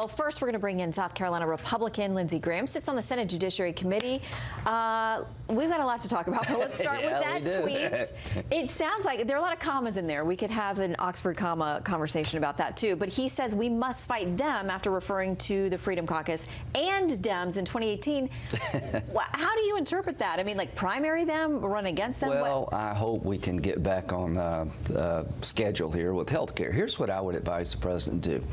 Well, first, we're going to bring in South Carolina Republican Lindsey Graham, sits on the Senate Judiciary Committee. We've got a lot to talk about, but let's start with that tweet. It sounds like there are a lot of commas in there. We could have an Oxford comma conversation about that, too. But he says we must fight them after referring to the Freedom Caucus and Dems in 2018. How do you interpret that? I mean, like primary them, run against them? Well, I hope we can get back on the schedule here with health care. Here's what I would advise the president to do.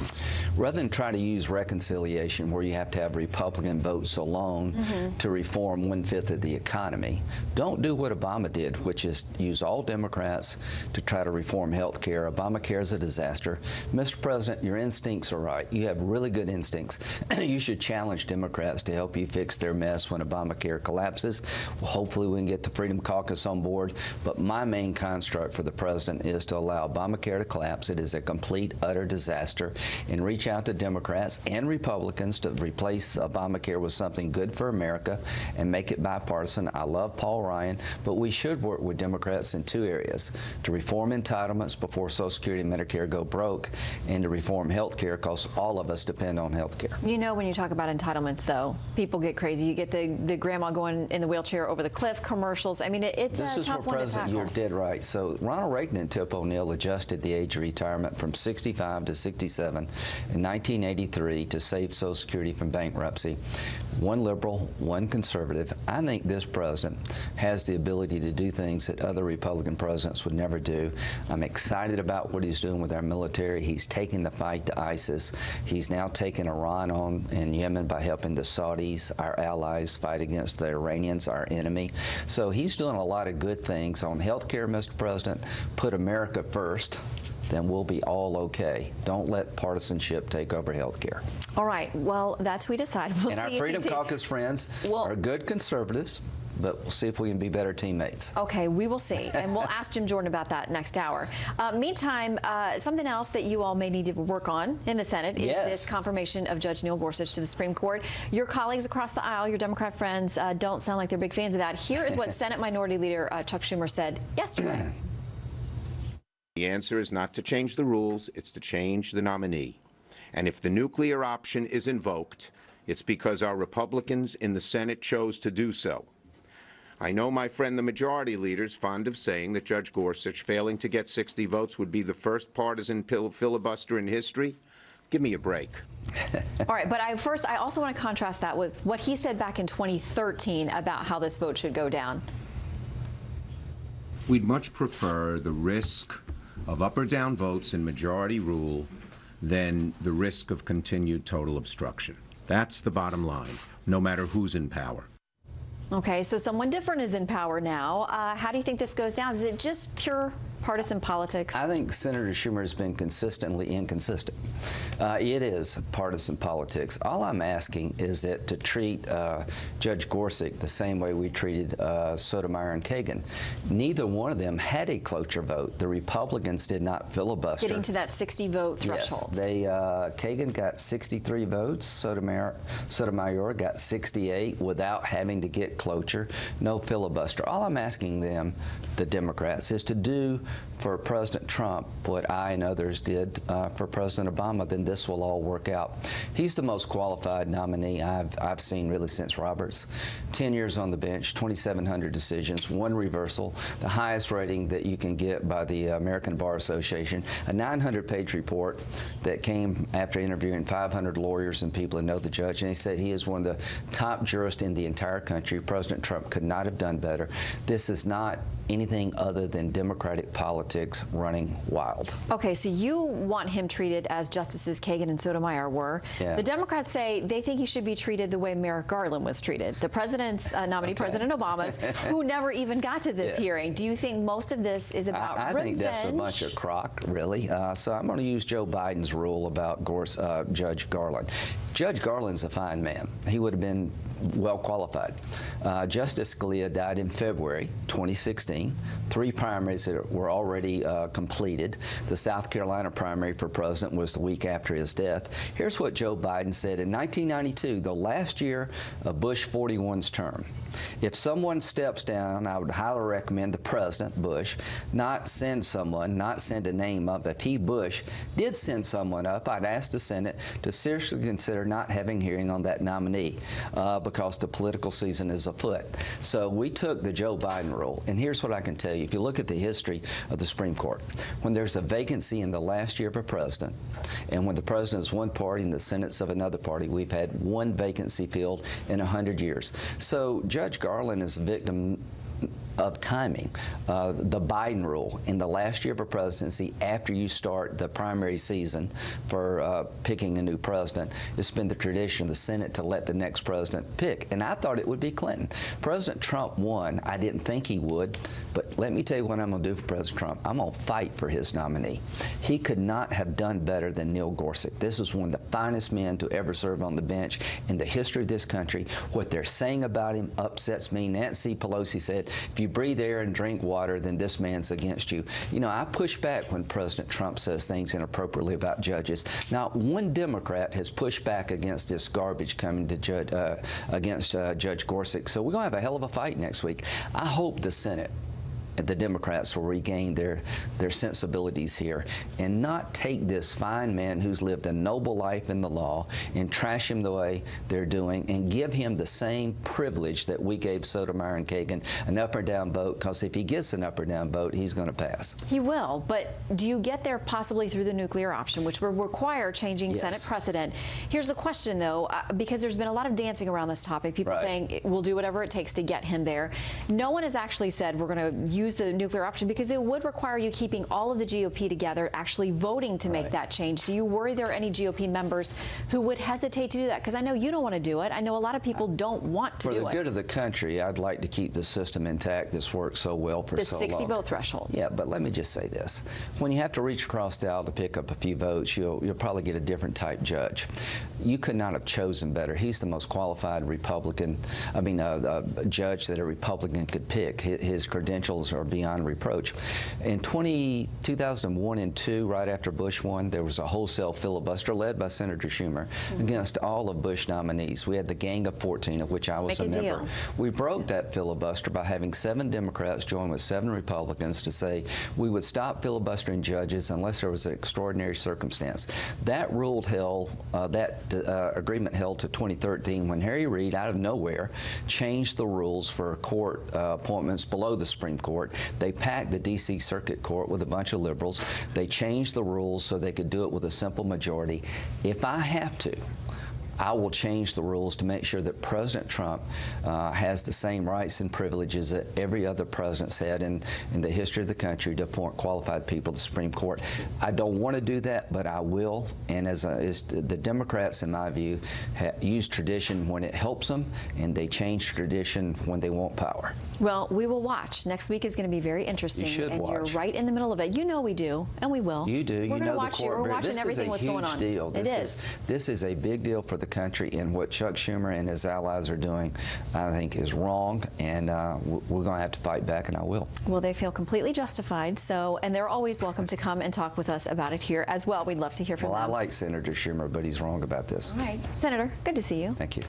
Rather than try to use reconciliation where you have to have Republican votes alone to reform 1/5 of the economy, don't do what Obama did, which is use all Democrats to try to reform health care. Obamacare is a disaster. Mr. President, your instincts are right. You have really good instincts. You should challenge Democrats to help you fix their mess when Obamacare collapses. Well, hopefully we can get the Freedom Caucus on board, but my main construct for the president is to allow Obamacare to collapse. It is a complete, utter disaster, and reach out to Democrats and Republicans to replace Obamacare with something good for America and make it bipartisan. I love Paul Ryan, but we should work with Democrats in two areas: to reform entitlements before Social Security and Medicare go broke, and to reform health care, because all of us depend on health care. You know, when you talk about entitlements, though, people get crazy. You get the grandma going in the wheelchair over the cliff commercerals. I mean, it's a tough one to tackle. You're dead right. So Ronald Reagan and Tip O'Neill adjusted the age of retirement from 65 to 67 in 1983 to save Social Security from bankruptcy. One liberal, one conservative. I think this president has the ability to do things that other Republican presidents would never do. I'm excited about what he's doing with our military. He's taking the fight to ISIS. He's now taking Iran on in Yemen by helping the Saudis, our allies, fight against the Iranians, our enemy. So he's doing a lot of good things on health care, Mr. President. Put America first, then we'll be all okay. Don't let partisanship take over health care. All right. Well, that's we decide. We'll and our Freedom Caucus friends are good conservatives, but we'll see if we can be better teammates. Okay, we will see. And we'll ask Jim Jordan about that next hour. Meantime, something else that you all may need to work on in the Senate is this confirmation of Judge Neil Gorsuch to the Supreme Court. Your colleagues across the aisle, your Democrat friends, don't sound like they're big fans of that. Here is what Senate Minority Leader Chuck Schumer said yesterday. The answer is not to change the rules, it's to change the nominee. And if the nuclear option is invoked, it's because our Republicans in the Senate chose to do so. I know my friend the Majority Leader is fond of saying that Judge Gorsuch failing to get 60 votes would be the first partisan filibuster in history. Give me a break. All right, but I also want to contrast that with what he said back in 2013 about how this vote should go down. We'd much prefer the risk of up or down votes in majority rule than the risk of continued total obstruction. That's the bottom line, no matter who's in power. Okay, so someone different is in power now. How do you think this goes down? Is it just pure partisan politics? I think Senator Schumer has been consistently inconsistent. It is partisan politics. All I'm asking is that to treat Judge Gorsuch the same way we treated Sotomayor and Kagan. Neither one of them had a cloture vote. The Republicans did not filibuster. Getting to that 60-vote threshold. Yes, Kagan got 63 votes. Sotomayor got 68 without having to get cloture. No filibuster. All I'm asking them, the Democrats, is to do for President Trump what I and others did for President Obama. Then this will all work out. He's the most qualified nominee I've seen really since Roberts. 10 years on the bench, 2,700 decisions, 1 reversal, the highest rating that you can get by the American Bar Association, a 900-page report that came after interviewing 500 lawyers and people who know the judge, and he said he is one of the top jurists in the entire country. President Trump could not have done better. This is not anything other than Democratic politics running wild. Okay, so you want him treated as Justices Kagan and Sotomayor were. The Democrats say they think he should be treated the way Merrick Garland was treated, the president's nominee, President Obama's, who never even got to this hearing. Do you think most of this is about revenge? I think that's a bunch of crock, really. So I'm going to use Joe Biden's rule about Judge Garland. Judge Garland's a fine man. He would have been well qualified. Justice Scalia died in February 2016. 3 primaries that were already completed. The South Carolina primary for president was the week after his death. Here's what Joe Biden said in 1992, the last year of Bush 41's term. If someone steps down, I would highly recommend the President, Bush, not send someone, not send a name up. If he, Bush, did send someone up, I'd ask the Senate to seriously consider not having hearing on that nominee because the political season is afoot. So we took the Joe Biden rule, and here's what I can tell you. If you look at the history of the Supreme Court, when there's a vacancy in the last year of a president, and when the president is one party and the Senate's of another party, we've had one vacancy filled in 100 years. So Judge Garland is a victim of timing. The Biden rule in the last year of a presidency, after you start the primary season for picking a new president, it's been the tradition of the Senate to let the next president pick. And I thought it would be Clinton. President Trump won. I didn't think he would, but let me tell you what I'm going to do for President Trump. I'm going to fight for his nominee. He could not have done better than Neil Gorsuch. This is one of the finest men to ever serve on the bench in the history of this country. What they're saying about him upsets me. Nancy Pelosi said, if you breathe air and drink water, then this man's against you. You know, I push back when President Trump says things inappropriately about judges. Not one Democrat has pushed back against this garbage coming to against Judge Gorsuch. So we're going to have a hell of a fight next week. I hope the Senate, the Democrats, will regain their sensibilities here and not take this fine man who's lived a noble life in the law and trash him the way they're doing and give him the same privilege that we gave Sotomayor and Kagan, an up or down vote, because if he gets an up or down vote, he's going to pass. He will, but do you get there possibly through the nuclear option, which would require changing Senate precedent? Here's the question, though, because there's been a lot of dancing around this topic, people saying we'll do whatever it takes to get him there. No one has actually said we're going to use the nuclear option, because it would require you keeping all of the GOP together, actually voting to make that change. Do you worry there are any GOP members who would hesitate to do that? Because I know you don't want to do it. I know a lot of people don't want to do it. For the good of the country, I'd like to keep the system intact that's worked so well for so long. The 60 vote threshold. Yeah, but let me just say this. When you have to reach across the aisle to pick up a few votes, you'll probably get a different type judge. You could not have chosen better. He's the most qualified Republican, judge that a Republican could pick. His credentials are beyond reproach. In 2001 and 2, right after Bush won, there was a wholesale filibuster led by Senator Schumer against all of Bush nominees. We had the Gang of 14, of which I was a member. We broke that filibuster by having 7 Democrats join with 7 Republicans to say we would stop filibustering judges unless there was an extraordinary circumstance. That agreement held to 2013 when Harry Reid, out of nowhere, changed the rules for court appointments below the Supreme Court. They packed the D.C. Circuit Court with a bunch of liberals. They changed the rules so they could do it with a simple majority. If I have to, I will change the rules to make sure that President Trump has the same rights and privileges that every other president's had in the history of the country to appoint qualified people to the Supreme Court. I don't want to do that, but I will. And the Democrats, in my view, use tradition when it helps them, and they change tradition when they want power. Well, we will watch. Next week is going to be very interesting. You should and watch. You're right in the middle of it. You know we do, and we will. You do. We're you know watch the court. We're watching everything what's going on. This is a huge deal. This is a big deal for the country, and what Chuck Schumer and his allies are doing, I think, is wrong, and we're going to have to fight back, and I will. Well, they feel completely justified, and they're always welcome to come and talk with us about it here as well. We'd love to hear from them. Well, I like Senator Schumer, but he's wrong about this. All right. Senator, good to see you. Thank you.